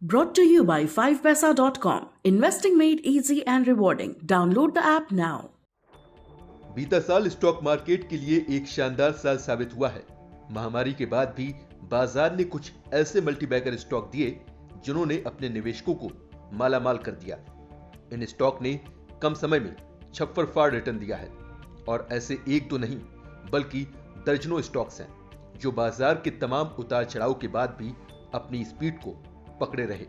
Brought to you by 5paisa.com. Investing made easy and rewarding. Download the app now. बीता साल stock market के लिए एक शानदार साल साबित हुआ है। महामारी के बाद भी बाजार ने कुछ ऐसे मल्टीबैगर स्टॉक दिए जिन्होंने अपने निवेशकों को मालामाल कर दिया। इन स्टॉक ने कम समय में छप्पर रिटर्न दिया है और ऐसे एक दो नहीं बल्कि दर्जनों स्टॉक्स हैं जो बाजार के तमाम उतार चढ़ाव के बाद भी अपनी स्पीड को पकड़े रहे।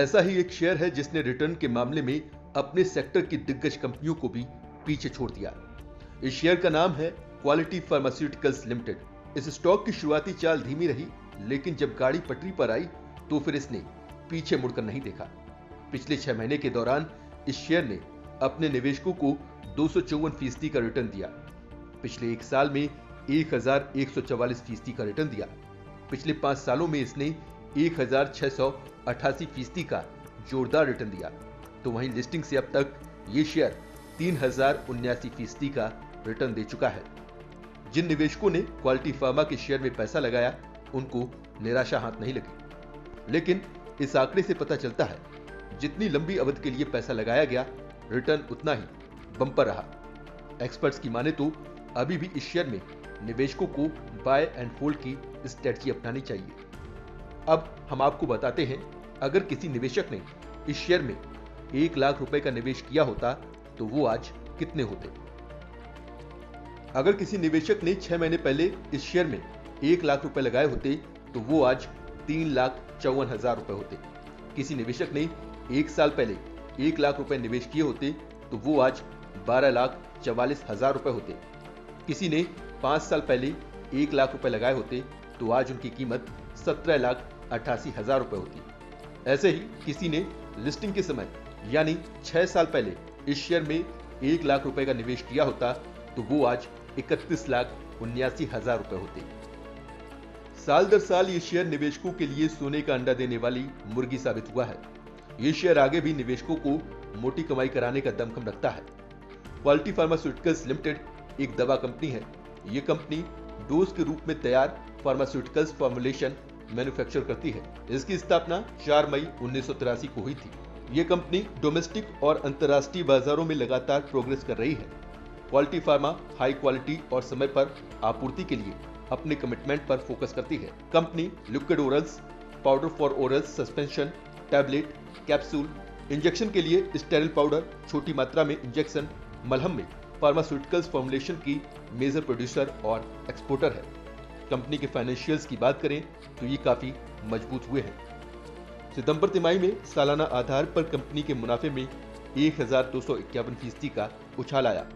ऐसा ही एक शेयर है जिसने रिटर्न के मामले में अपने सेक्टर की दिग्गज कंपनियों को भी पीछे छोड़ दिया। इस शेयर का नाम है क्वालिटी फार्मास्यूटिकल्स लिमिटेड। इस स्टॉक की शुरुआती चाल धीमी रही, लेकिन जब गाड़ी पटरी पर आई तो फिर इसने पीछे मुड़कर नहीं देखा। पिछले 6 महीने के दौरान इस शेयर ने अपने निवेशकों को 254% का रिटर्न दिया। पिछले एक साल में 1144% का रिटर्न दिया। पिछले 5 सालों में इसने 1688% का जोरदार रिटर्न दिया। तो वहीं लिस्टिंग से अब तक ये शेयर 3079% का रिटर्न दे चुका है। जिन निवेशकों ने क्वालिटी फार्मा के शेयर में पैसा लगाया उनको निराशा हाथ नहीं लगी, लेकिन इस आंकड़े से पता चलता है जितनी लंबी अवधि के लिए पैसा लगाया गया रिटर्न उतना ही बम्पर रहा। एक्सपर्ट्स की माने तो अभी भी इस शेयर में निवेशकों को बाय एंड होल्ड की स्ट्रेटजी अपनानी चाहिए। अब हम आपको बताते हैं, अगर किसी निवेशक ने इस शेयर में 1 लाख रुपए का निवेश किया होता तो वो आज कितने होते। अगर किसी निवेशक ने 6 महीने पहले इस शेयर में 1 लाख रुपए लगाए होते तो वो आज 3,54,000 रुपए होते। किसी निवेशक ने 1 साल पहले 1 लाख रुपए निवेश किए होते तो वो आज 12,44,000 रुपए होते। किसी ने 5 साल पहले 1 लाख रुपए लगाए होते तो आज उनकी कीमत 17,88,000 रुपए होती। ऐसे ही किसी ने लिस्टिंग के समय यानी 6 साल पहले इस शेयर में 1 लाख रुपए का निवेश किया होता तो वो आज 31,79,000 रुपए होते। साल दर साल ये शेयर निवेशकों के लिए सोने का अंडा देने वाली मुर्गी साबित हुआ है। ये शेयर आगे भी निवेशकों को मोटी कमाई कराने का दमखम रखता है। क्वालिटी फार्मास्यूटिकल्स लिमिटेड एक दवा कंपनी है। ये कंपनी डोज के रूप में तैयार फार्मास्यूटिकल्स फॉर्मुलेशन मैन्युफैक्चर करती है। इसकी स्थापना 4 मई 1983 को हुई थी। ये कंपनी डोमेस्टिक और अंतर्राष्ट्रीय बाजारों में लगातार प्रोग्रेस कर रही है। क्वालिटी फार्मा हाई क्वालिटी और समय पर आपूर्ति के लिए अपने कमिटमेंट पर फोकस करती है। Company liquid orals, powder for orals, suspension, tablet, capsule, injection के लिए स्टेरिल पाउडर, छोटी मात्रा में इंजेक्शन, मलहम में फार्मास्यूटिकल्स फॉर्मुलेशन की मेजर प्रोड्यूसर और एक्सपोर्टर है। कंपनी के फाइनेंशियल्स की बात करें तो ये काफी मजबूत हुए हैं। सितंबर तिमाही में सालाना आधार पर कंपनी के मुनाफे में 1,251% का उछाल आया।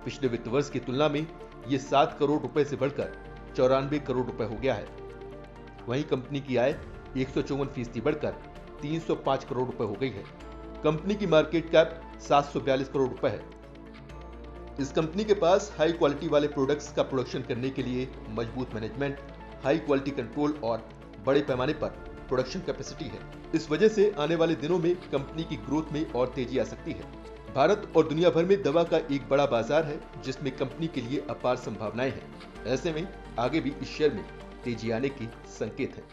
पिछले वित्त वर्ष की तुलना में ये 7 करोड़ रुपए से बढ़कर 94 करोड़ रुपए हो गया है। वहीं कंपनी की आय 154% बढ़कर 305 करोड़ रुपए हो गई है। कंपनी की मार्केट कैप 742 करोड़ रुपए है। इस कंपनी के पास हाई क्वालिटी वाले प्रोडक्ट्स का प्रोडक्शन करने के लिए मजबूत मैनेजमेंट, हाई क्वालिटी कंट्रोल और बड़े पैमाने पर प्रोडक्शन कैपेसिटी है। इस वजह से आने वाले दिनों में कंपनी की ग्रोथ में और तेजी आ सकती है। भारत और दुनिया भर में दवा का एक बड़ा बाजार है जिसमें कंपनी के लिए अपार संभावनाएं हैं। ऐसे में आगे भी इस शेयर में तेजी आने के संकेत हैं।